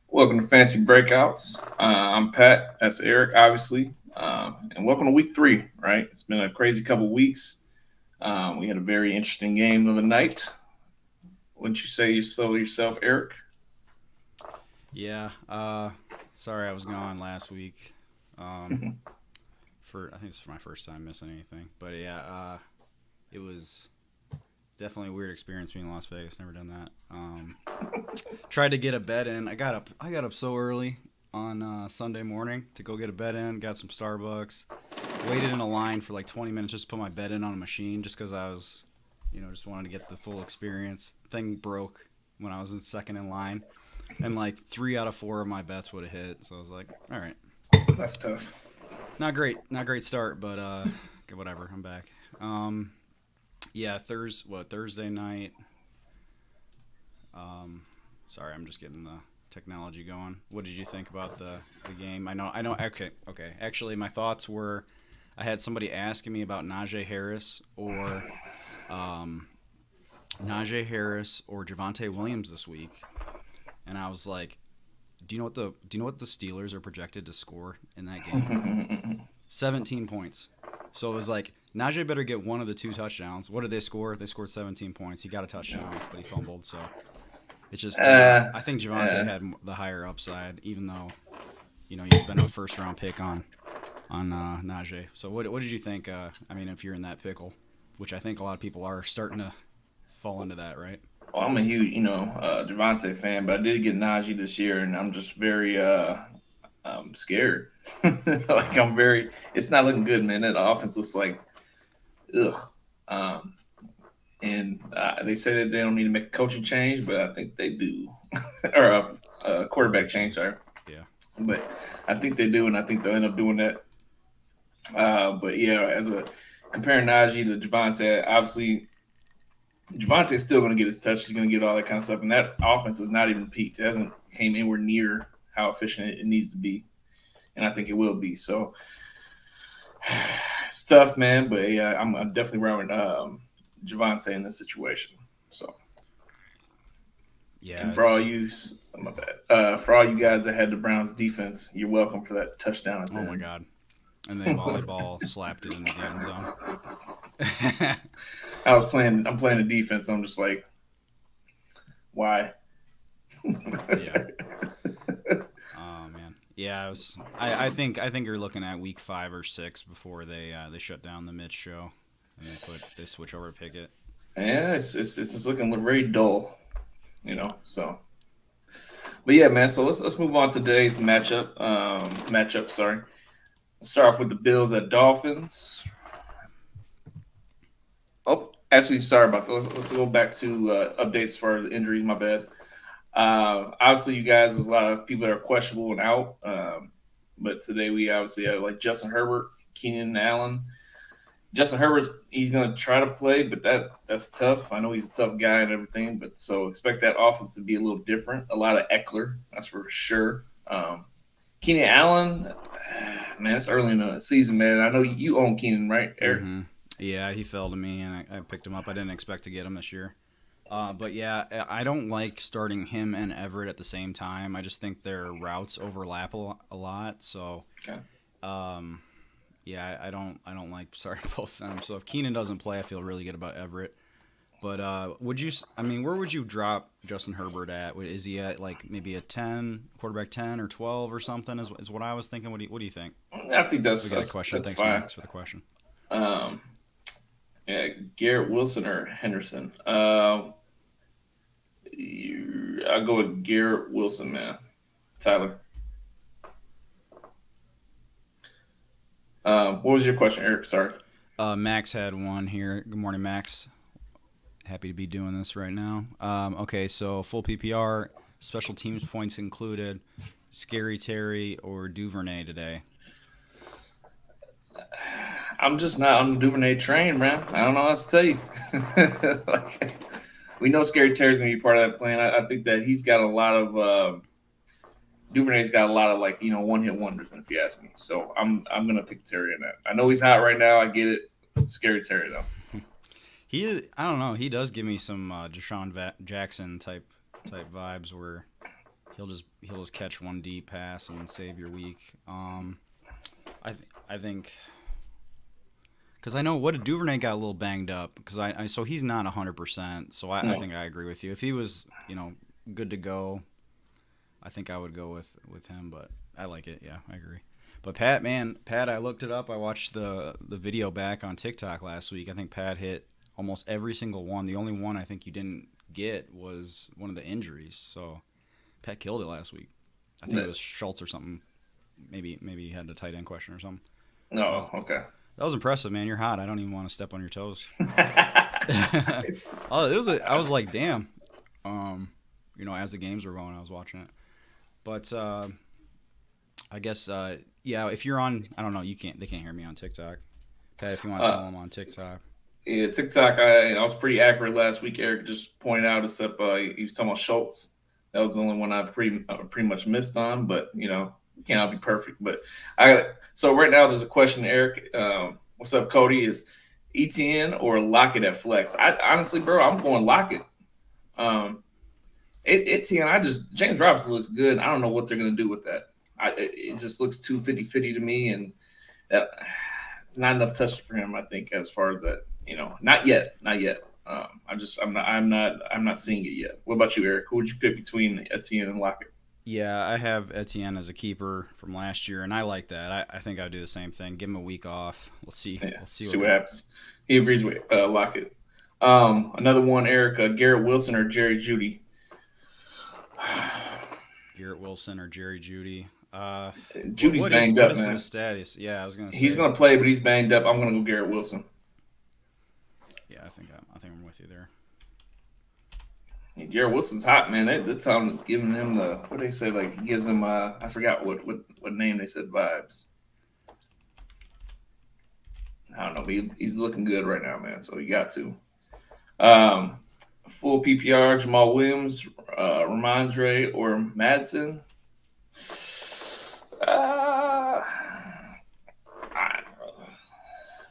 Welcome to Fantasy Breakouts. I'm Pat. That's Eric, obviously. And welcome to week 3, right? It's been a crazy couple weeks. We had a very interesting game of the night. Wouldn't you say so yourself, Eric? Yeah. Sorry I was gone last week. Um, for I think it's my first time missing anything. But yeah, it was definitely a weird experience being in Las Vegas. Never done that. Tried to get a bed in. I got up so early on Sunday morning to go get a bed in. Got some Starbucks. Waited in a line for like 20 minutes just to put my bed in on a machine, just because I was, just wanted to get the full experience. Thing broke when I was in second in line, and like 3 out of 4 of my bets would have hit. So I was like, all right, That's tough. not great start, but whatever. I'm back. Um, yeah, Thursday night. Um, Sorry, I'm just getting the technology going. What did you think about the game? I know. Okay. Actually, my thoughts were, I had somebody asking me about um, Najee Harris or Javante Williams this week, and I was like, do you know what the Steelers are projected to score in that game? 17 points. So it was like Najee better get one of the two touchdowns. What did they score? They scored 17 points. He got a touchdown, but he fumbled. So it's just I think Javante uh, had the higher upside, even though you spent a first round pick on Najee. So what did you think? I mean, if you're in that pickle, which I think a lot of people are starting to fall into that, right? well, I'm a huge, Javante fan, but I did get Najee this year, and I'm just very scared. It's not looking good, man. That offense looks like, ugh. Um, and they say that they don't need to make a coaching change, but I think they do, or a quarterback Quarterback change, change. sorry. Yeah. But I think they do, and I think they'll end up doing that. But yeah, as a comparing Najee to Javante, obviously Javante is still going to get his touch. He's going to get all that kind of stuff, and that offense is not even peaked. It hasn't came anywhere near how efficient it needs to be, and I think it will be. So it's tough, man. But yeah, I'm definitely around Javante in this situation. So, Yeah. and for all It's you, my bad, for all you guys that had the Browns defense, you're welcome for that touchdown at the oh my end. god. And they volleyball slapped it into the end zone. I'm playing the defense. I'm just like, why? Yeah. Oh man. Yeah, I think you're looking at week 5 or 6 before they shut down the Mitch show and they switch over to Pickett. Yeah, it's just looking very dull, So, but yeah, man. So let's move on to today's matchup. Sorry. Let's start off with the Bills at Dolphins. Oh, actually, sorry about that. Let's go back to updates as far as injuries. My bad. Obviously, you guys, there's a lot of people that are questionable and out. But today we obviously have like Justin Herbert, Keenan Allen. Justin Herbert's he's going to try to play, but that's tough. I know he's a tough guy and everything, but so expect that offense to be a little different. A lot of Eckler, that's for sure. Keenan Allen, man, it's early in the season, man. I know you own Keenan, right, Eric? Mm-hmm. Yeah, he fell to me, and I picked him up. I didn't expect to get him this year. But yeah, I don't like starting him and Everett at the same time. I just think their routes overlap a lot. So, Okay. um, yeah, I don't like starting both of them. So if Keenan doesn't play, I feel really good about Everett. But I mean, where would you drop Justin Herbert at? Is he at like maybe a 10, quarterback 10 or 12 or something? Is what I was thinking. What do you think? I think We that's got a that's question. that's Thanks, fine. Max, for the question. Um, yeah, Garrett Wilson or Henderson. I'll go with Garrett Wilson, man. Tyler. What was your question, Eric? Sorry. Max had one here. Good morning, Max. Happy to be doing this right now. Okay, so full PPR, special teams points included. Scary Terry or Duvernay today? I'm just not on the Duvernay train, man. I don't know what else to tell you. Like, we know Scary Terry's gonna be part of that plan. I think that he's got a lot of Duvernay's got a lot of like one hit wonders, if you ask me. So I'm gonna pick Terry in that. I know he's hot right now. I get it. Scary Terry though. I don't know. He does give me some Jackson type vibes where he'll just catch one deep pass and save your week. I think because I know what Duvernay got a little banged up because so he's not 100%. So I think I agree with you. If he was good to go, I think I would go with him. But I like it. Yeah, I agree. But Pat, I looked it up. I watched the video back on TikTok last week. I think Pat hit almost every single one. The only one I think you didn't get was one of the injuries. So Pat killed it last week. I think it was Schultz or something. Maybe he had a tight end question or something. Oh, okay. That was impressive, man. You're hot. I don't even want to step on your toes. I was like, damn. As the games were going, I was watching it. But I guess if you're on, I don't know, they can't hear me on TikTok. Pat, if you want to tell them on TikTok. Yeah, TikTok. I was pretty accurate last week. Eric just pointed out, except he was talking about Schultz. That was the only one I pretty much missed on, but can't all be perfect. But so right now there's a question, Eric. What's up, Cody? Is Etienne or Lockett at flex? I honestly, bro, I'm going Lockett. Etienne, James Robinson looks good. I don't know what they're going to do with that. It just looks too 50-50 to me, and it's not enough touches for him. I think as far as that, not yet. I'm not seeing it yet. What about you, Eric? Who would you pick between Etienne and Lockett? Yeah, I have Etienne as a keeper from last year, and I like that. I think I would do the same thing. Give him a week off. Let's see. Yeah, see what happens. He agrees with Lockett. Another one, Eric. Garrett Wilson or Jerry Judy? Garrett Wilson or Jerry Judy? Judy's banged up, man. What is his status? Yeah, I was gonna say he's gonna play, but he's banged up. I'm gonna go Garrett Wilson. Yeah, I think I'm with you there. Yeah, Garrett Wilson's hot, man. That's how I'm giving him the what they say. Like he gives him I forgot what name they said vibes. I don't know. He's looking good right now, man. So he got to. Full PPR: Jamal Williams, Ramondre, or Madsen.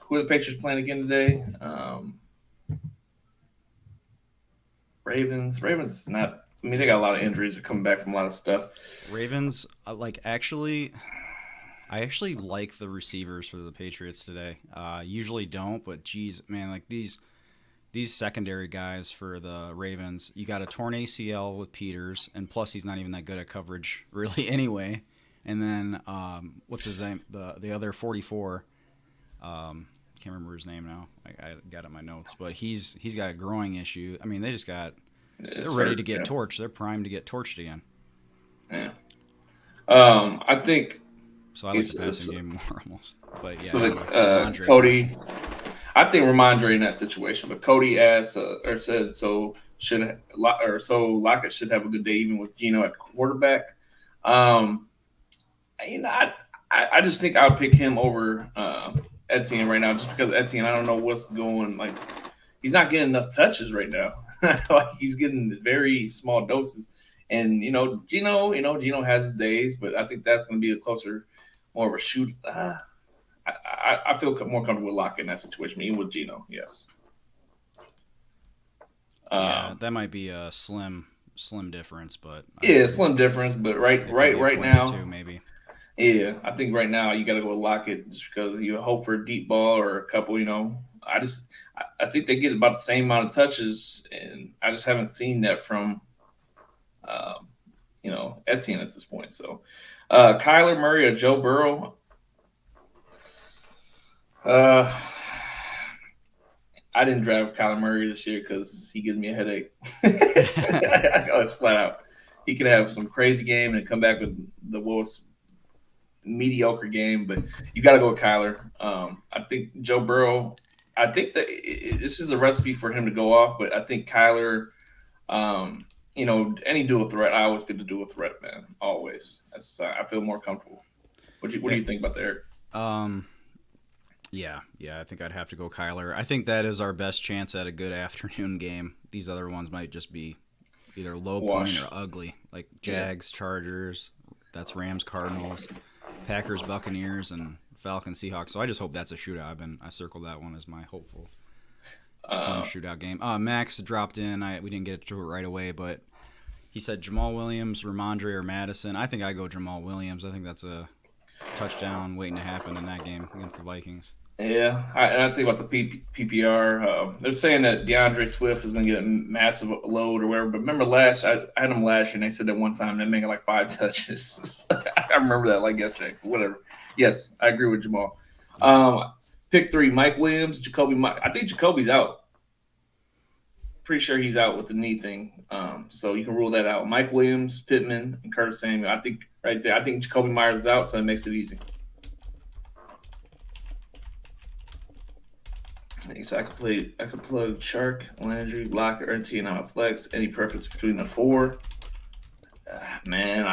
Who are the Patriots playing again today? Ravens is not. I mean, they got a lot of injuries. They're coming back from a lot of stuff. Ravens, I actually like the receivers for the Patriots today. Usually don't, but geez, man, like these secondary guys for the Ravens, you got a torn ACL with Peters, and plus he's not even that good at coverage really anyway. And then what's his name? The other 44. Can't remember his name now. I got it in my notes, but he's got a growing issue. I mean, they're ready to get torched. They're primed to get torched again. Yeah. I think. So I like the passing game more almost. But yeah. So Cody, I think Ramondre in that situation, but Cody asked or said Lockett should have a good day even with Geno at quarterback. I just think I would pick him over Etienne right now, just because Etienne, I don't know what's going. Like, he's not getting enough touches right now. Like, he's getting very small doses, and Geno has his days, but I think that's going to be more of a shoot. I feel more comfortable with Lockett in that situation, even with Geno. Yes. Yeah, that might be a slim difference, but slim difference. But right now, too, maybe. Yeah, I think right now you got to go Lockett just because you hope for a deep ball or a couple. I think they get about the same amount of touches, and I just haven't seen that from, Etienne at this point. So, Kyler Murray or Joe Burrow. I didn't draft Kyler Murray this year because he gives me a headache. It's flat out. He could have some crazy game and come back with the most mediocre game, but you got to go with Kyler. I think Joe Burrow. I think that this is a recipe for him to go off, but I think Kyler. Any dual threat. I always pick the dual threat, man. Always. I feel more comfortable. What do you think about that, Eric? Yeah, I think I'd have to go Kyler. I think that is our best chance at a good afternoon game. These other ones might just be either low point or ugly, like Jags, Chargers. That's Rams, Cardinals, Packers, Buccaneers, and Falcons, Seahawks. So I just hope that's a shootout. I circled that one as my hopeful fun shootout game. Max dropped in. We didn't get to it right away, but he said Jamal Williams, Ramondre, or Madison. I think I go Jamal Williams. I think that's a touchdown waiting to happen in that game against the Vikings. Yeah, and I think about the PPR. They're saying that DeAndre Swift is going to get a massive load or whatever. But remember I had him last year, and they said that one time they're making like 5 touches. I remember that like yesterday. Whatever. Yes, I agree with Jamal. Pick 3, Mike Williams, Jacoby. I think Jacoby's out. Pretty sure he's out with the knee thing. So you can rule that out. Mike Williams, Pittman, and Curtis Samuel. I think right there. I think Jacoby Myers is out, so that makes it easy. So I could plug Shark, Landry, Locker, and T, and I'm a flex. Any preference between the 4? Man,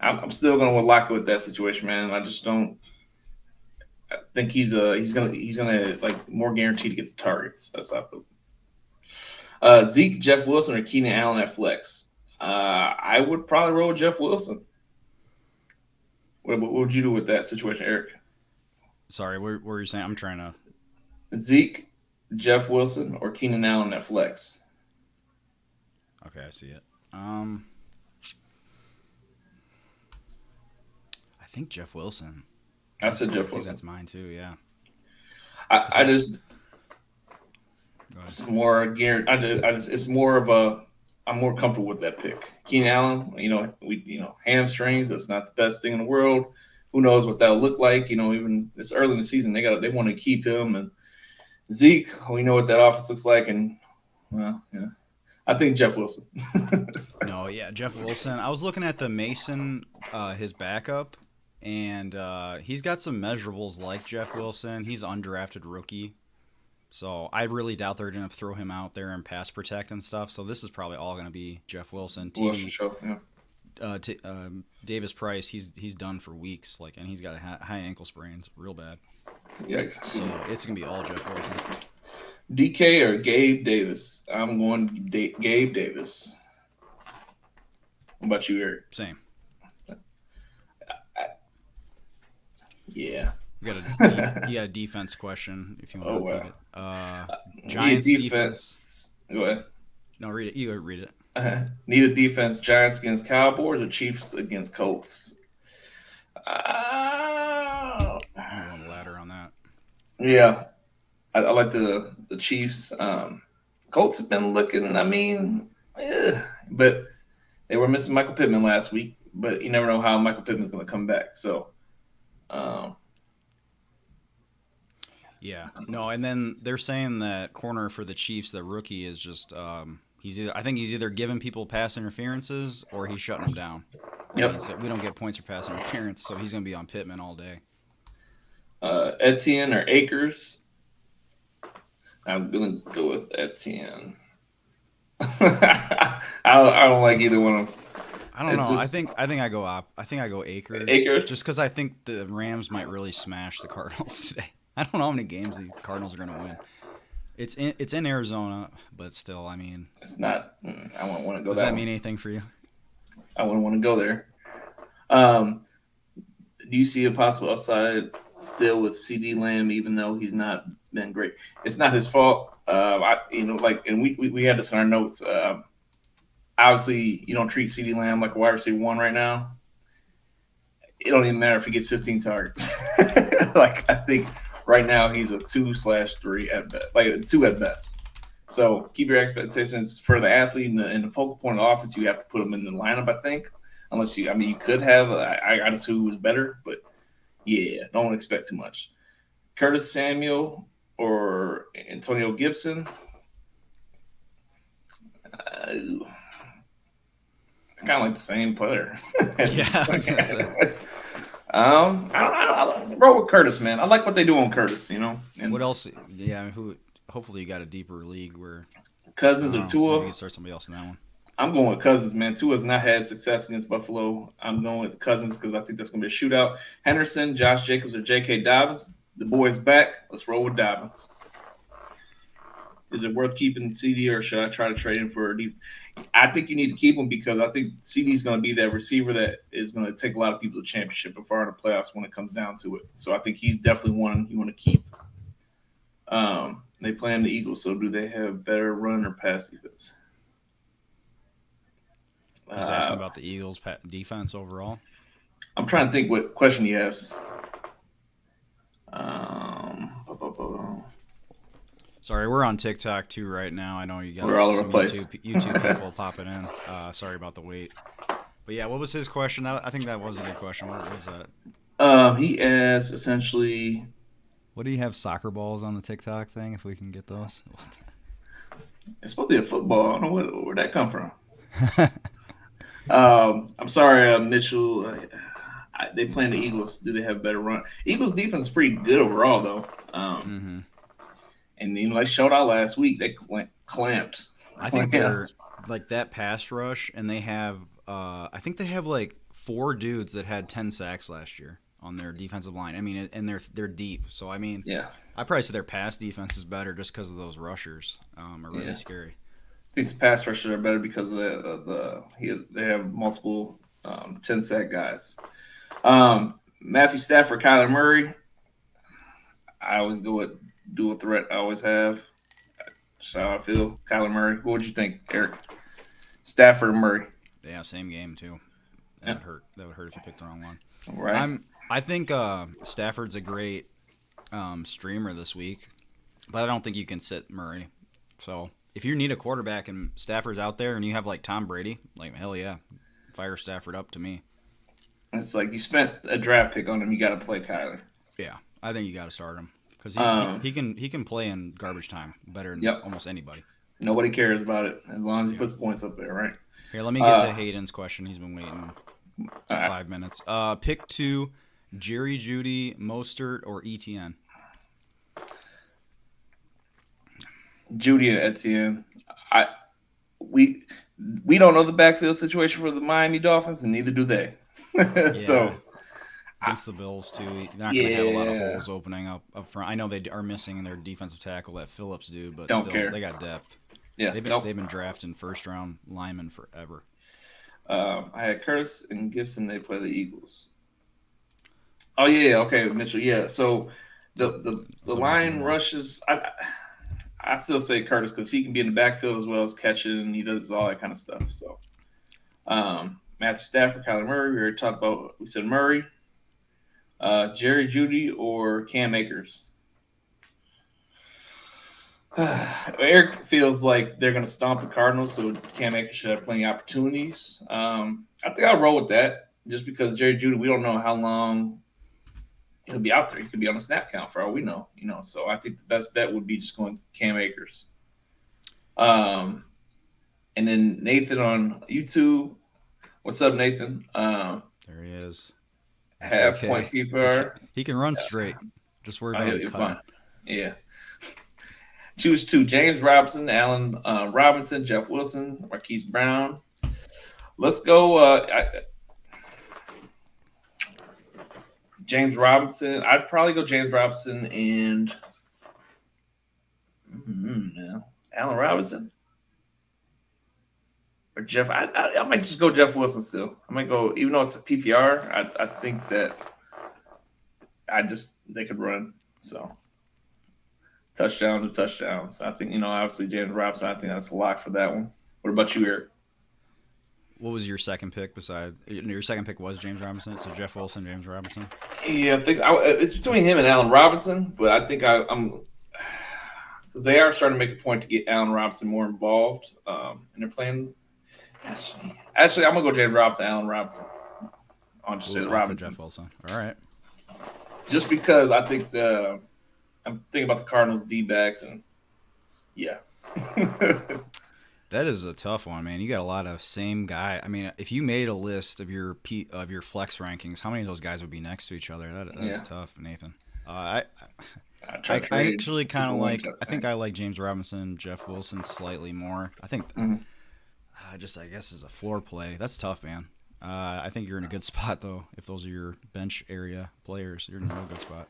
I'm still going to lock it with that situation, man. I just don't. I think he's gonna like more guaranteed to get the targets. That's how I feel. Zeke, Jeff Wilson, or Keenan Allen at flex. I would probably roll Jeff Wilson. What would you do with that situation, Eric? Sorry, what were you saying? I'm trying to. Zeke, Jeff Wilson, or Keenan Allen at flex. Okay, I see it. I think Jeff Wilson. I said Jeff Wilson. That's mine too. Yeah. I just. It's more it's more of a. I'm more comfortable with that pick. Keenan Allen, hamstrings. That's not the best thing in the world. Who knows what that'll look like? Even it's early in the season, they want to keep him. And Zeke, we know what that offense looks like, and I think Jeff Wilson. No, yeah, Jeff Wilson. I was looking at the Mason, his backup, and he's got some measurables like Jeff Wilson. He's an undrafted rookie, so I really doubt they're going to throw him out there and pass protect and stuff. So this is probably all going to be Jeff Wilson. Davis Price, he's done for weeks, and he's got a high ankle sprain. It's real bad. Yikes. So it's gonna be all Jeff Wilson. DK or Gabe Davis? I'm going Gabe Davis. What about you, Eric? Same. Yeah. You got a defense question if you want to read it. Giants defense. Go ahead. No, read it. You read it. Need a defense. Giants against Cowboys or Chiefs against Colts? I'm on the ladder on that. Yeah, I like the Chiefs. Colts have been looking. But they were missing Michael Pittman last week. But you never know how Michael Pittman's going to come back. So, yeah, no, and then they're saying that corner for the Chiefs, the rookie, is just I think he's either giving people pass interferences or he's shutting them down. Yep. So we don't get points for pass interference, so he's going to be on Pittman all day. Etienne or Akers? I'm going to go with Etienne. I don't like either one of them. I don't know. I think I go Akers. Akers? Just because I think the Rams might really smash the Cardinals today. I don't know how many games the Cardinals are going to win. It's in Arizona, but still, it's not. I wouldn't want to go. Does that mean anything for you? I wouldn't want to go there. Do you see a possible upside still with CD Lamb, even though he's not been great? It's not his fault. And we had this in our notes. Obviously, you don't treat CD Lamb like a wide receiver 1 right now. It don't even matter if he gets 15 targets. I think. Right now, he's a 2/3 at best, like a 2 at best. So keep your expectations for the athlete and the focal point of the offense. You have to put him in the lineup, I think. Unless you could have. I got to see who was better, but yeah, don't expect too much. Curtis Samuel or Antonio Gibson. Kind of like the same player. Yeah. I roll with Curtis, man. I like what they do on Curtis, And what else? Yeah, hopefully you got a deeper league where Cousins or Tua. Maybe start somebody else in that one. I'm going with Cousins, man. Tua's not had success against Buffalo. I'm going with Cousins because I think that's going to be a shootout. Henderson, Josh Jacobs, or J.K. Dobbins. The boy's back. Let's roll with Dobbins. Is it worth keeping CD or should I try to trade him for a defense? I think you need to keep him because I think CD is going to be that receiver that is going to take a lot of people to the championship and far in the playoffs when it comes down to it. So I think he's definitely one you want to keep. They play on the Eagles, so do they have better run or pass defense? He's asking about the Eagles' defense overall. I'm trying to think what question he asked. Sorry, we're on TikTok too right now. I know you got We're all over some the place. YouTube people popping in. Sorry about the wait. But yeah, what was his question? I think that was a good question. What was that? He asked essentially. What do you have soccer balls on the TikTok thing? If we can get those. It's supposed to be a football. I don't know where'd that come from. I'm sorry, Mitchell. They play the Eagles. Do they have better run? Eagles defense is pretty good overall, though. And like showed out last week, they clamped. I think they're like that pass rush, and they have. I think they have like 4 dudes that had 10 sacks last year on their defensive line. I mean, and they're deep. So I mean, yeah, I probably say their pass defense is better just because of those rushers. Are really scary. These pass rushers are better because of they have multiple 10-sack guys. Matthew Stafford, Kyler Murray. I always go with dual threat. I always have. That's how I feel. Kyler Murray. What would you think, Eric? Stafford and Murray. Yeah, same game too. That would hurt. That would hurt if you picked the wrong one. Right. I think Stafford's a great streamer this week, but I don't think you can sit Murray. So if you need a quarterback and Stafford's out there and you have like Tom Brady, like hell yeah, fire Stafford up to me. It's like you spent a draft pick on him. You got to play Kyler. Yeah, I think you got to start him because he can play in garbage time better than almost anybody. Nobody cares about it as long as he puts points up there, right? Here, let me get to Hayden's question. He's been waiting 5 minutes. Pick 2, Jerry, Judy, Mostert, or ETN? Judy and Etienne. We don't know the backfield situation for the Miami Dolphins, and neither do they. So against the Bills too, you're not going to have a lot of holes opening up front. I know they are missing their defensive tackle, that Phillips dude, but they got depth. Yeah, they've been drafting first-round linemen forever. I had Curtis and Gibson. They play the Eagles. Oh yeah, okay, Mitchell. Yeah, so the line rushes. I still say Curtis because he can be in the backfield as well as catching, and he does all that kind of stuff. So, Matthew Stafford, Kyler Murray. We already talked about. We said Murray, Jerry, Judy, or Cam Akers. Eric feels like they're going to stomp the Cardinals, so Cam Akers should have plenty of opportunities. I think I'll roll with that just because Jerry Judy, we don't know how long he'll be out there. He could be on a snap count for all we know, So I think the best bet would be just going Cam Akers. And then Nathan on YouTube. What's up, Nathan? There he is. Half-point keeper. He can run straight. Just worry about it. Fine. Yeah. Choose 2: James Robinson, Allen Robinson, Jeff Wilson, Marquise Brown. Let's go. James Robinson. I'd probably go James Robinson and Allen Robinson or Jeff. I might just go Jeff Wilson still. I might go, even though it's a PPR. I think that they could run. So. Touchdowns are touchdowns. I think, obviously James Robinson, I think that's a lock for that one. What about you, Eric? What was your second pick your second pick was James Robinson? So Jeff Wilson, James Robinson? Yeah, I think it's between him and Allen Robinson, but I think I'm because they are starting to make a point to get Allen Robinson more involved. And they're playing. Actually, I'm going to go James Robinson, Allen Robinson. I'll just say the Robinsons. Jeff Wilson. All right. Just because I think I'm thinking about the Cardinals D-backs, and that is a tough one, man. You got a lot of same guy. I mean, if you made a list of your flex rankings, how many of those guys would be next to each other? That is tough, Nathan. I actually kind of like. I think I like James Robinson, Jeff Wilson slightly more. I think I guess as a floor play, that's tough, man. I think you're in a good spot though. If those are your bench area players, you're in a real good spot.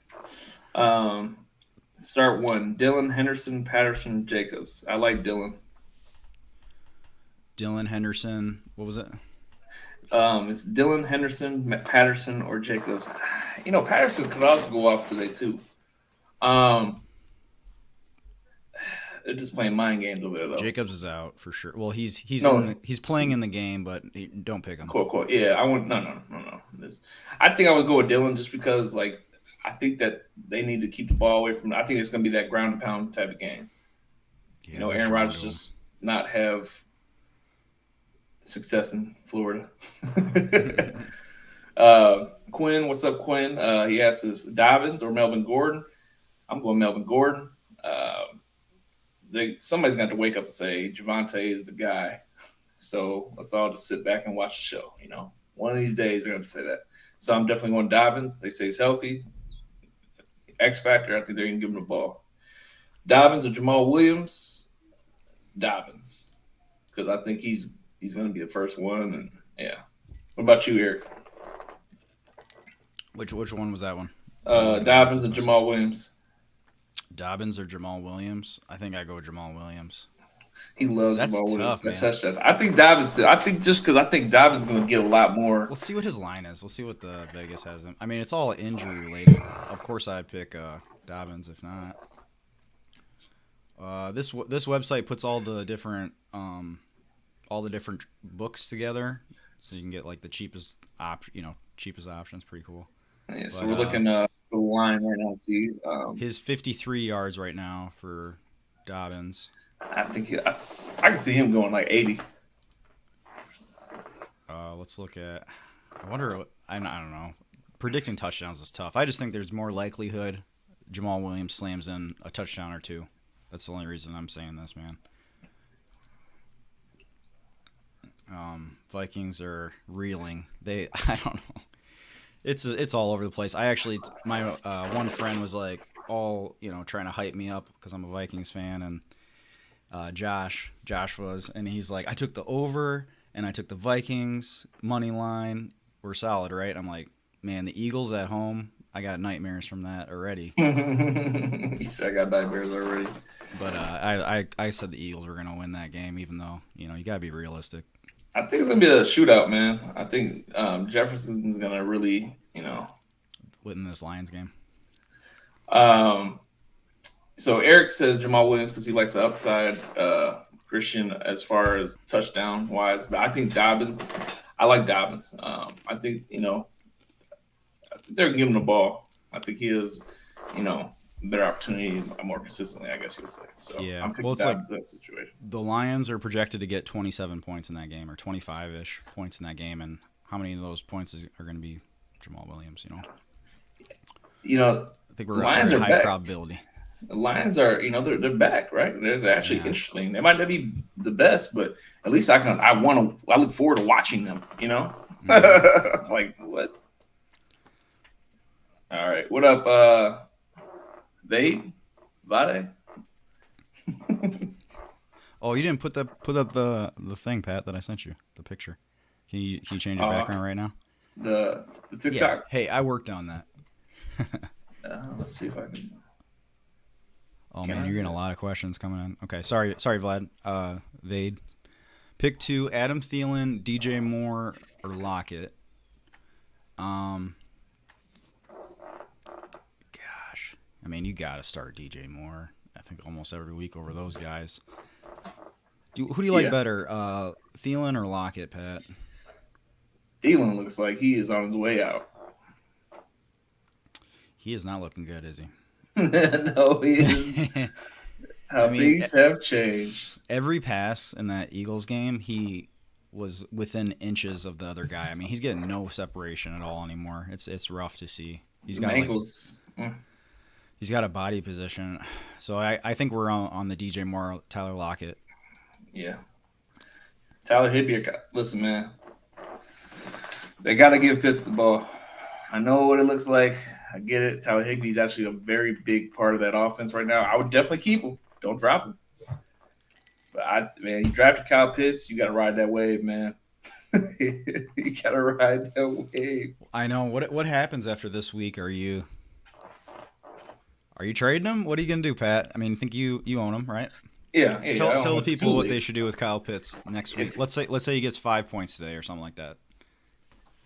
Start 1: Dylan, Henderson, Patterson, Jacobs. I like Dylan. Dylan, Henderson. What was it? It's Dylan, Henderson, Patterson, or Jacobs. Patterson could also go off today too. They're just playing mind games over there, though. Jacobs is out for sure. Well, he's playing in the game, but don't pick him. Cool. Yeah, I want no. I think I would go with Dylan just because, like, I think that they need to keep the ball away from. I think it's going to be that ground and pound type of game. Yeah, Aaron Rodgers just not have success in Florida. Quinn, what's up, Quinn? He asks, is Dobbins or Melvin Gordon? I'm going Melvin Gordon. Somebody's got to wake up and say Javonte is the guy. So let's all just sit back and watch the show. One of these days they're going to say that. So I'm definitely going Dobbins. They say he's healthy. X factor. I think they're going to give him the ball. Dobbins or Jamal Williams? Dobbins, because I think he's going to be the first one. And yeah. What about you, Eric? Which one was that one? Dobbins and Jamal Williams. Dobbins or Jamal Williams? I think I go with Jamal Williams. He loves That's Jamal Williams. tough, That's tough. I think Dobbins. I think just because I think Dobbins is going to get a lot more. We'll see what his line is. We'll see what the Vegas has him. I mean, it's all injury related. Of course, I'd pick Dobbins if not. This website puts all the different books together, so you can get like the cheapest options. Pretty cool. Yeah, so we're looking at the line right now. See, his 53 yards right now for Dobbins. I think I can see him going like 80. Let's look at. I wonder. I don't know. Predicting touchdowns is tough. I just think there's more likelihood Jamal Williams slams in a touchdown or two. That's the only reason I'm saying this, man. Vikings are reeling. I don't know. It's all over the place. My one friend was like all trying to hype me up because I'm a Vikings fan, and Josh was, and he's like, I took the over and I took the Vikings money line. We're solid, right? I'm like, man, the Eagles at home. I got nightmares from that already. He said I got nightmares already. But I said the Eagles were going to win that game, even though, you got to be realistic. I think it's going to be a shootout, man. I think Jefferson's going to really, win this Lions game. So Eric says Jamal Williams because he likes the upside. Christian as far as touchdown-wise. But I think Dobbins – I like Dobbins. I think, they're giving him the ball. I think he is, better opportunity more consistently, I guess you would say. So yeah, I'm picking Dobbins in that situation. The Lions are projected to get 27 points in that game, or 25-ish points in that game, and how many of those points are going to be Jamal Williams? I think we're at a high probability. The Lions are, they're back, right? They're actually interesting. They might not be the best, but at least I look forward to watching them. Mm-hmm. Like what? All right, what up, Vade? Oh, you didn't put up the thing, Pat, that I sent you, the picture. Can you change your background right now? The TikTok. Yeah. Hey, I worked on that. Let's see if I can. Oh man, you're getting a lot of questions coming in. Okay, sorry, Vlad. Vade. Pick 2: Adam Thielen, DJ Moore, or Lockett. I mean, you got to start DJ Moore. I think almost every week over those guys. Who do you like better, Thielen or Lockett, Pat? Thielen looks like he is on his way out. He is not looking good, is he? No, he is. Things have changed. Every pass in that Eagles game, he was within inches of the other guy. I mean, he's getting no separation at all anymore. It's rough to see. He's got ankles. He's got a body position. So I think we're on the DJ Moore, Tyler Lockett. Yeah. Tyler Higbee, listen, man. They got to give Pitts the ball. I know what it looks like. I get it. Tyler Higbee's actually a very big part of that offense right now. I would definitely keep him. Don't drop him. But, you drafted Kyle Pitts. You got to ride that wave, man. You got to ride that wave. I know. What happens after this week? Are you trading him? What are you going to do, Pat? I mean, I think you own him, right? Yeah. Tell the people what they should do with Kyle Pitts next week. Let's say he gets 5 points today or something like that.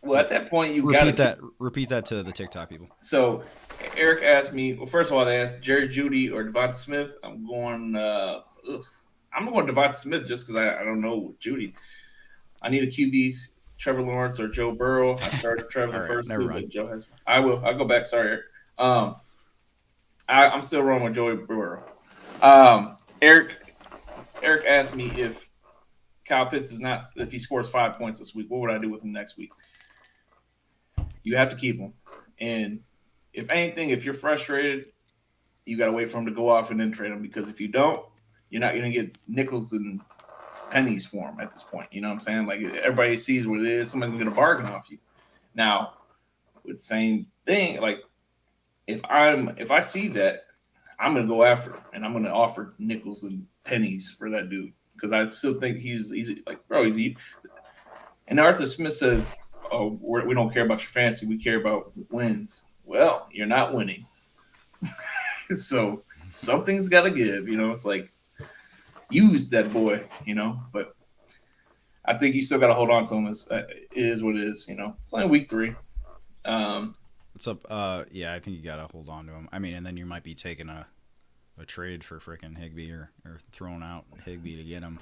Well, at that point, you got to repeat that to the TikTok people. So, Eric asked me. Well, first of all, they asked Jerry Judy or Devon Smith. I'm going ugh. I'm going to Devon Smith just because I don't know Judy. I need a QB, Trevor Lawrence or Joe Burrow. I started Trevor All right, first, never too, mind. but Joe has. I will. I'll go back. Sorry, Eric. I'm still rolling with Joey Burrow. Eric asked me if Kyle Pitts is not if he scores 5 points this week, what would I do with him next week? You have to keep him, and if anything, if you're frustrated, you got to wait for him to go off and then trade him because if you don't, you're not going to get nickels and pennies for him at this point. You know what I'm saying? Like everybody sees what it is. Somebody's going to get a bargain off you. Now, with the same thing, like if I see that, I'm going to go after him and I'm going to offer nickels and pennies for that dude because I still think he's like, bro, and Arthur Smith says, oh, we don't care about your fantasy. We care about wins. Well, you're not winning. So something's got to give. It's like use that boy, but I think you still got to hold on to him. It is what it is. It's only week 3. What's up? Yeah, I think you gotta hold on to him. I mean, and then you might be taking a trade for freaking Higbee or throwing out Higbee to get him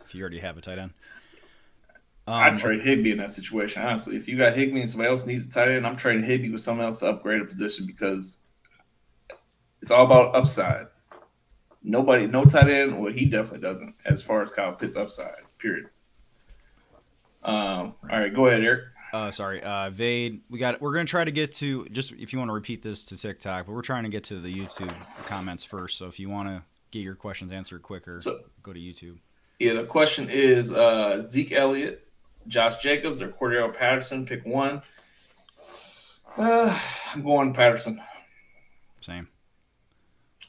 if you already have a tight end. I'd trade Higbee in that situation, honestly. If you got Higbee and somebody else needs a tight end, I'm trading Higbee with someone else to upgrade a position because it's all about upside. No tight end. Well, he definitely doesn't as far as Kyle Pitts upside, period. All right, go ahead, Eric. Sorry, Vade. We're gonna try to get to just if you want to repeat this to TikTok, but we're trying to get to the YouTube comments first. So if you want to get your questions answered quicker, go to YouTube. Yeah, the question is Zeke Elliott, Josh Jacobs, or Cordero Patterson. Pick one. I'm going Patterson. Same.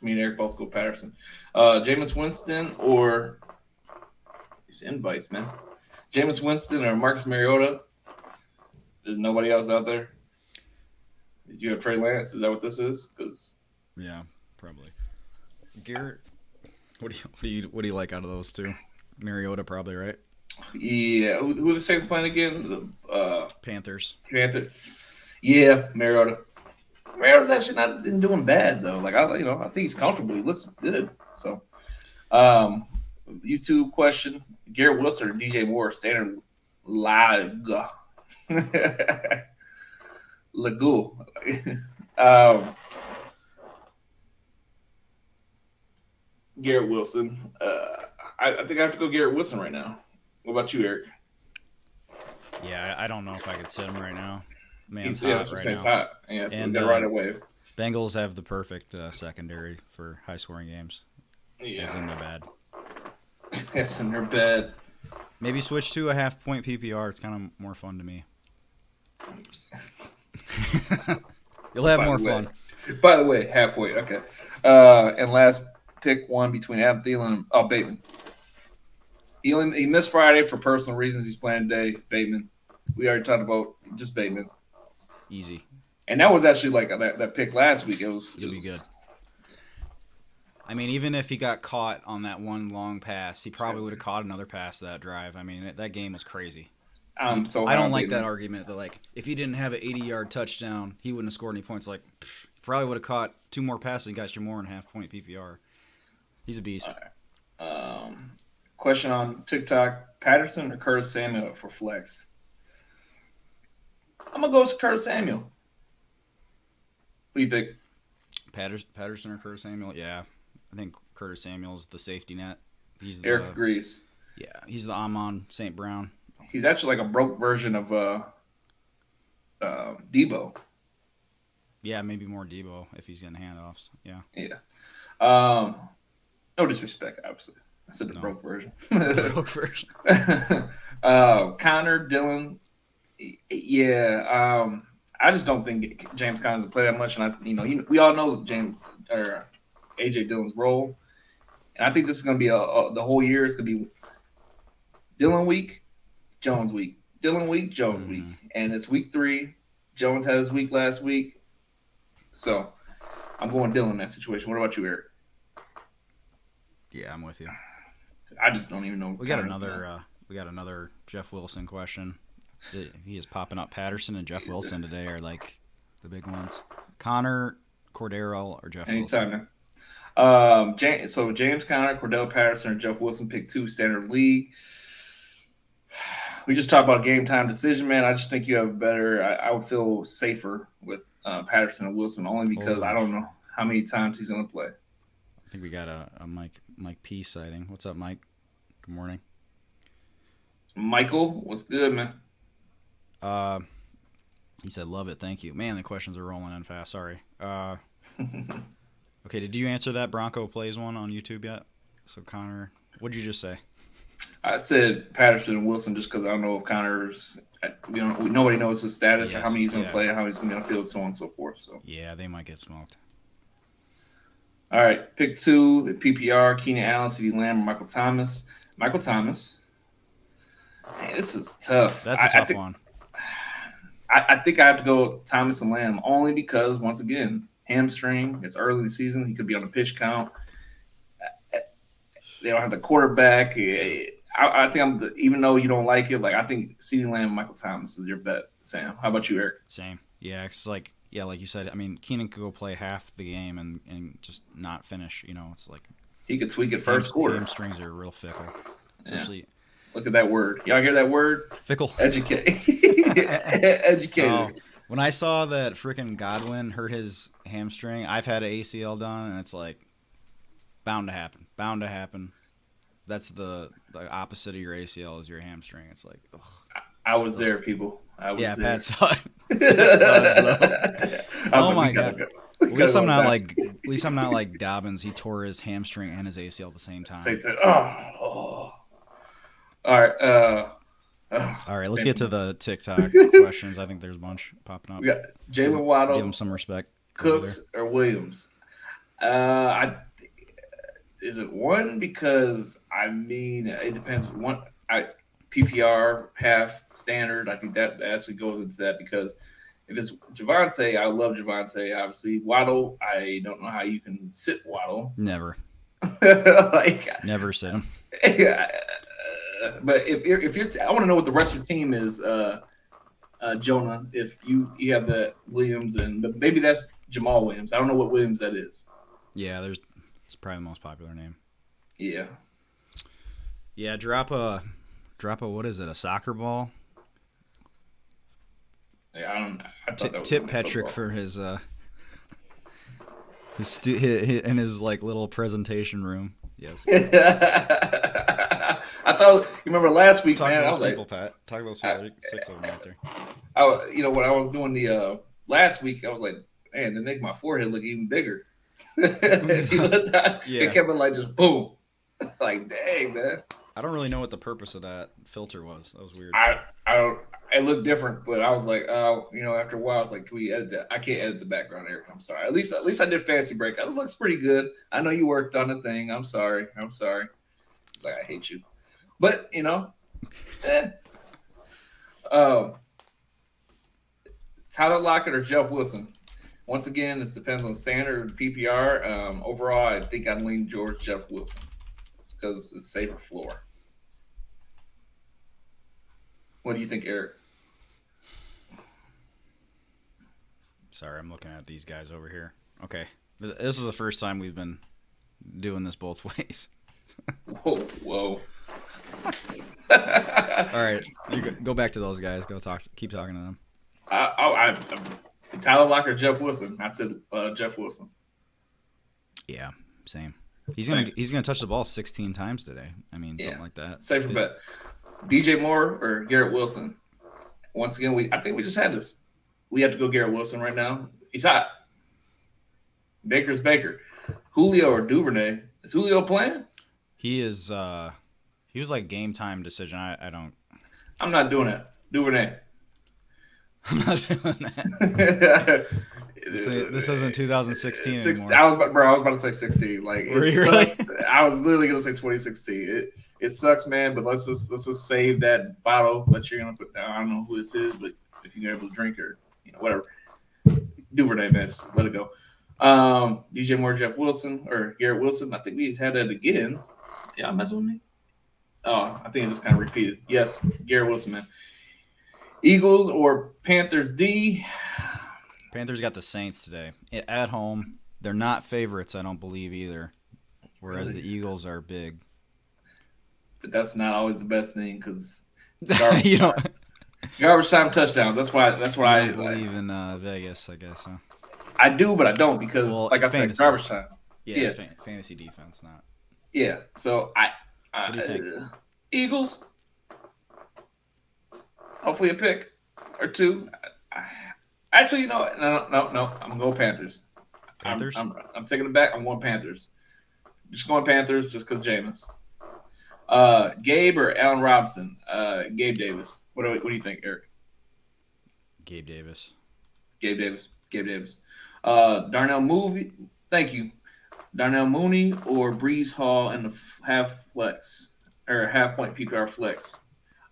Me and Eric both go Patterson. Jameis Winston or these invites, man. Jameis Winston or Marcus Mariota. There's nobody else out there. Did you have Trey Lance? Is that what this is? Because yeah, probably. Garrett, what do you like out of those two? Mariota, probably, right? Yeah. Who are the Saints playing again? Panthers. Yeah, Mariota. Mariota's actually not been doing bad though. Like I think he's comfortable. He looks good. So, YouTube question: Garrett Wilson or DJ Moore? Standard lag. Lagul. Garrett Wilson. I think I have to go Garrett Wilson right now. What about you, Eric? Yeah, I don't know if I could sit him right now. Man's hot right now. He's hot. Yeah, so we got to ride a wave. Bengals have the perfect secondary for high-scoring games. Yeah. It's in their bad. It's in their bad. Maybe switch to a half-point PPR. It's kind of more fun to me. You'll have more fun. By the way, half-point. Okay. And last pick one between Adam Thielen and Bateman. He missed Friday for personal reasons. He's playing today. Bateman. We already talked about just Bateman. Easy. And that was actually like that pick last week. It'll be good. I mean, even if he got caught on that one long pass, he probably would have caught another pass that drive. I mean, that game was crazy. I don't like that argument that, like, if he didn't have an 80-yard touchdown, he wouldn't have scored any points. Like, probably would have caught 2 more passes and got you more than half-point PPR. He's a beast. Question on TikTok: Patterson or Curtis Samuel for flex? I'm gonna go with Curtis Samuel. What do you think? Patterson or Curtis Samuel? Yeah, I think Curtis Samuel's the safety net. Eric agrees. Yeah, he's the Amon St. Brown. He's actually like a broke version of Debo. Yeah, maybe more Debo if he's getting handoffs. Yeah. Yeah. No disrespect, obviously. I said the broke version. Broke version. Connor, Dylan. Yeah. I just don't think James Conner's will play that much, and we all know James or AJ Dillon's role, and I think this is going to be the whole year. It's going to be Dillon week, Jones week, Dillon week, Jones week, and it's week 3. Jones had his week last week, so I'm going Dillon in that situation. What about you, Eric? Yeah, I'm with you. I just don't even know. We got another Jeff Wilson question. He is popping up. Patterson and Jeff Wilson today are like the big ones. Connor, Cordero, or Jeff Wilson? Anytime. So James Conner, Cordell Patterson, or Jeff Wilson pick 2 standard league. We just talked about game time decision, man. I just think you have better. I would feel safer with Patterson and Wilson only because I don't know how many times he's going to play. I think we got a Mike P sighting. What's up, Mike? Good morning. Michael, what's good, man? He said, "Love it, thank you." Man, the questions are rolling in fast. Sorry. Okay, did you answer that Bronco Plays one on YouTube yet? So Connor, what did you just say? I said Patterson and Wilson just because I don't know if Connor's. Nobody knows his status or how many he's going to play, how he's going to field, so on and so forth. So yeah, they might get smoked. All right, pick 2, the PPR: Keenan Allen, CeeDee Lamb, or Michael Thomas. Michael Thomas. Man, this is tough. That's a tough one. I think I have to go Thomas and Lamb only because, once again, hamstring. It's early in the season. He could be on a pitch count. They don't have the quarterback. I think even though you don't like it, like I think CeeDee Lamb and Michael Thomas is your bet, Sam. How about you, Eric? Same. Yeah, it's like you said. I mean, Keenan could go play half the game and just not finish. It's like he could tweak it first quarter. Hamstrings are real fickle, especially. Yeah. Look at that word. Y'all hear that word? Fickle. Educate. Educated. Oh, when I saw that freaking Godwin hurt his hamstring, I've had an ACL done, and it's like bound to happen. Bound to happen. That's the opposite of your ACL is your hamstring. It's like, ugh. I was there, people. I was there. Pat saw it. Oh my god. At least I'm not like Dobbins. He tore his hamstring and his ACL at the same time. All right. All right. Let's get to the TikTok questions. I think there's a bunch popping up. We got Jalen Waddle. Give him some respect. Cooks or Williams? Is it one? Because I mean, it depends. PPR half standard. I think that actually goes into that because if it's Javonte, I love Javonte. Obviously, Waddle, I don't know how you can sit Waddle. Never. Never sit him. But if you're, I want to know what the rest of your team is, Jonah. If you have the Williams but maybe that's Jamal Williams. I don't know what Williams that is. Yeah, it's probably the most popular name. Yeah. Yeah, drop a what is it? A soccer ball? Yeah, I thought that was Tip Petrick for his in his like little presentation room. Yes. I thought you remember last week, man. I was like, Pat. Talk to those people. 6 of them out there. When I was doing the last week, I was like, man, they make my forehead look even bigger. If you look at it kept it like just boom. Like, dang, man. I don't really know what the purpose of that filter was. That was weird. I don't. It looked different, but I was like, after a while, I was like, can we edit that? I can't edit the background, Eric. I'm sorry. At least I did Fantasy Breakout. It looks pretty good. I know you worked on the thing. I'm sorry. It's like I hate you, but Tyler Lockett or Jeff Wilson. Once again, this depends on standard PPR. Overall, I think I'd lean Jeff Wilson because it's safer floor. What do you think, Eric? Sorry, I'm looking at these guys over here. Okay. This is the first time we've been doing this both ways. Whoa. All right. You go back to those guys. Keep talking to them. Tyler Lockett, Jeff Wilson. I said Jeff Wilson. Yeah, same. He's gonna touch the ball 16 times today. I mean, something like that. Safer bet. DJ Moore or Garrett Wilson? Once again, I think we just had this. We have to go Garrett Wilson right now. He's hot. Baker's Baker. Julio or Duvernay? Is Julio playing? He is. He was like game time decision. I don't. I'm not doing it. Duvernay. I'm not doing that. This isn't 2016 anymore. I was about to say 16. Like, really? I was literally gonna say 2016. It sucks, man. But let's just save that bottle that you're gonna put down. I don't know who this is, but if you're able to drink or whatever, Duvernay, man, just let it go. DJ Moore, Jeff Wilson, or Garrett Wilson. I think we just had that again. Y'all messing with me? Oh, I think it just kind of repeated. Yes, Garrett Wilson, man. Eagles or Panthers D? Panthers got the Saints today at home. They're not favorites, I don't believe either. Whereas Really? the Eagles are big. But that's not always the best thing because garbage you time. don't, Garbage time touchdowns. That's why. That's you why don't believe in Vegas, I guess. Huh? I do, but I don't because, Well, like I it's said, fantasy. garbage time. Yeah, Yeah. it's fantasy defense, not. Yeah. So What do you think? Eagles. Hopefully a pick or two. Actually, you know what? No. I'm gonna go Panthers. Panthers? I'm taking it back. I'm going Panthers. Just going Panthers just because Jameis. Gabe or Allen Robinson? Gabe Davis. What do you think, Eric? Gabe Davis. Gabe Davis. Darnell Mooney. Thank you. Darnell Mooney or Breeze Hall in the half flex or half point PPR flex.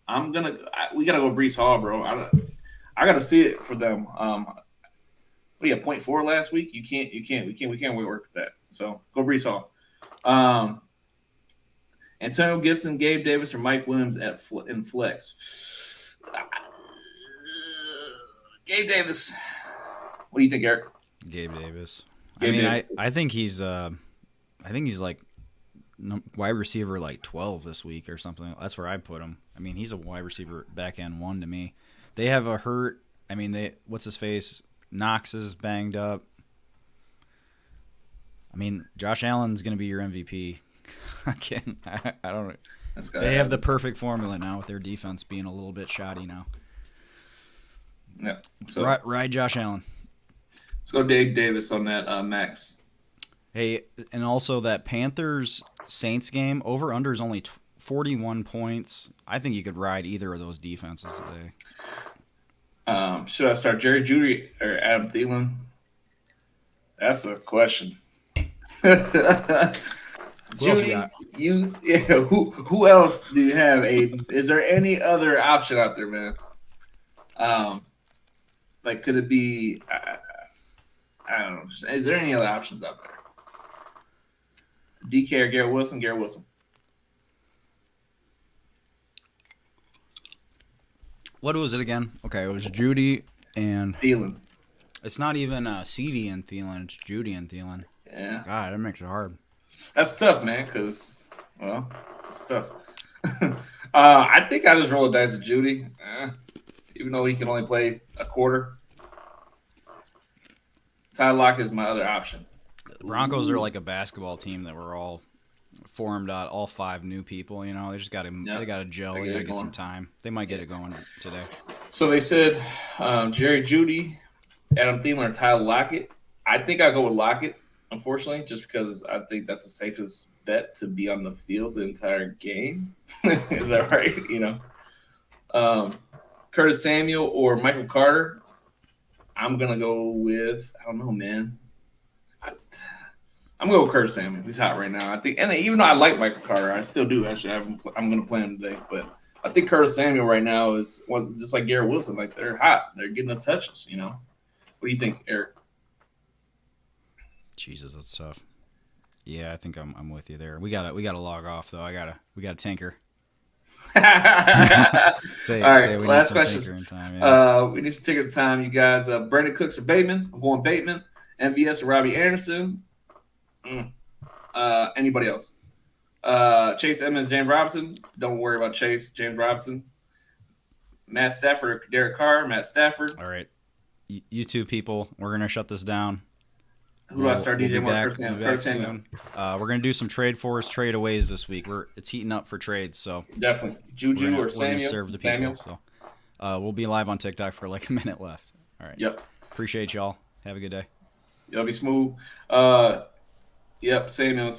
We gotta go Breeze Hall, bro. I gotta see it for them. What do you have, 0.4 last week? We can't work with that. So go Breeze Hall. Antonio Gibson, Gabe Davis, or Mike Williams in flex. Gabe Davis. What do you think, Eric? Gabe Davis. Davis. I think he's like wide receiver like 12 this week or something. That's where I put him. I mean, he's a wide receiver back end 1 to me. They have a hurt. I mean, what's his face? Knox is banged up. I mean, Josh Allen's going to be your MVP. Again, I don't know. They have the perfect formula now with their defense being a little bit shoddy now. Yeah. So ride Josh Allen. Let's go Dave Davis on that, Max. Hey, and also that Panthers-Saints game, over-under is only 41 points. I think you could ride either of those defenses today. Should I start Jerry Judy or Adam Thielen? That's a question. Judy, who else do you have? Is there any other option out there, man? Like, could it be? I don't know. Is there any other options out there? DK or Garrett Wilson? Garrett Wilson. What was it again? Okay, it was Judy and Thielen. It's not even CD and Thielen. It's Judy and Thielen. Yeah. God, that makes it hard. That's tough, man, because, well, it's tough. I think I just roll the dice with Judy, even though he can only play a quarter. Ty Lockett is my other option. The Broncos are like a basketball team that were all formed out, all 5 new people. You know, they just got to they got to gel. They got to get some time. They might get it going today. So they said Jerry Judy, Adam Thielen, or Ty Lockett. I think I'll go with Lockett, unfortunately, just because I think that's the safest bet to be on the field the entire game. Is that right? You know, Curtis Samuel or Michael Carter. I'm gonna go with I don't know, man. I'm gonna go with Curtis Samuel. He's hot right now. I think, and even though I like Michael Carter, I still do. Actually, I'm gonna play him today, but I think Curtis Samuel right now is just like Garrett Wilson. Like they're hot. They're getting the touches. You know. What do you think, Eric? Jesus, that's tough. Yeah, I think I'm with you there. We gotta log off though. We gotta tinker. Say we need some tinkering time. Yeah. We need some tinkering time, you guys. Brandon Cooks or Bateman? I'm going Bateman. MVS or Robbie Anderson? Anybody else? Chase Edmonds, James Robinson. Don't worry about Chase, James Robinson. Matt Stafford, Derek Carr. Matt Stafford. All right, you two people, we're gonna shut this down. Who do I start? DJ Moore, Curtis Samuel. We're gonna do some trade fours, trade aways this week. It's heating up for trades, so definitely Juju or Samuel. Serve the people. So we'll be live on TikTok for like a minute left. All right. Yep. Appreciate y'all. Have a good day. Y'all be smooth. Yep. Samuel.